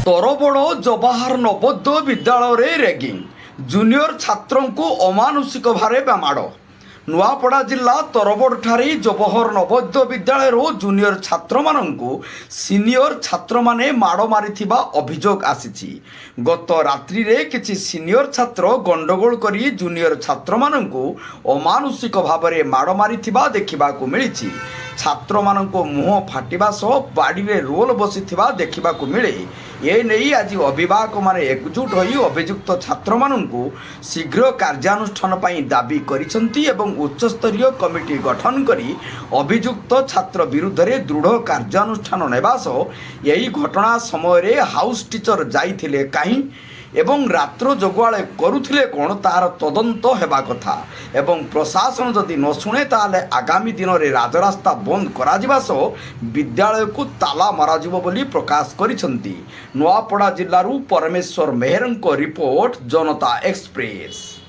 ତରବଡ଼ ଜବାହାର ନବୋଦୟ ବିଦ୍ୟାଳୟରେ ragging junior ଛାତ୍ରଙ୍କୁ ଅମାନୁଷିକ ଭାବେ ମାଡ଼। ନୂଆପଡ଼ା ଜିଲ୍ଲା ତରବଡ଼ଠାରେ ଜବାହର ନବୋଦୟ ବିଦ୍ୟାଳୟରୁ ଜୁନିୟର ଛାତ୍ରମାନଙ୍କୁ ସିନିୟର ଛାତ୍ରମାନେ ମାଡ଼ ମାରିଥିବା ଅଭିଯୋଗ ଆସିଛି। ଗତ ରାତ୍ରିରେ କିଛି ସିନିୟର ଛାତ୍ର ଗଣ୍ଡଗୋଳ କରି ଜୁନିୟର ଛାତ୍ରମାନଙ୍କୁ ଅମାନୁଷିକ ଭାବରେ ମାଡ଼ ମାରିଥିବା ଦେଖିବାକୁ ମିଳିଛି। ଛାତ୍ରମାନଙ୍କ ମୁହଁ ଫାଟିବା ସହ ବାଡ଼ିରେ ରୋଲ ବସିଥିବା ଦେଖିବାକୁ ମିଳେ। ଏନେଇ ଆଜି ଅଭିଭାବକମାନେ ଏକଜୁଟ ହୋଇ ଅଭିଯୁକ୍ତ ଛାତ୍ରମାନଙ୍କୁ ଶୀଘ୍ର କାର୍ଯ୍ୟାନୁଷ୍ଠାନ ପାଇଁ ଦାବି କରିଛନ୍ତି ଏବଂ ଉଚ୍ଚସ୍ତରୀୟ କମିଟି ଗଠନ କରି ଅଭିଯୁକ୍ତ ଛାତ୍ର ବିରୁଦ୍ଧରେ ଦୃଢ଼ କାର୍ଯ୍ୟାନୁଷ୍ଠାନ ନେବା ସହ ଏହି ଘଟଣା ସମୟରେ ହାଉସ୍ ଟିଚର ଯାଇଥିଲେ କାହିଁ ଏବଂ ରାତ୍ର ଜଗୁଆଳେ କରୁଥିଲେ କ'ଣ ତାହାର ତଦନ୍ତ ହେବା କଥା ଏବଂ ପ୍ରଶାସନ ଯଦି ନ ଶୁଣେ ତାହେଲେ ଆଗାମୀ ଦିନରେ ରାଜରାସ୍ତା ବନ୍ଦ କରାଯିବା ସହ ବିଦ୍ୟାଳୟକୁ ତାଲା ମରାଯିବ ବୋଲି ପ୍ରକାଶ କରିଛନ୍ତି। ନୂଆପଡ଼ା ଜିଲ୍ଲାରୁ ପରମେଶ୍ୱର ମେହେରଙ୍କ ରିପୋର୍ଟ, ଜନତା ଏକ୍ସପ୍ରେସ୍।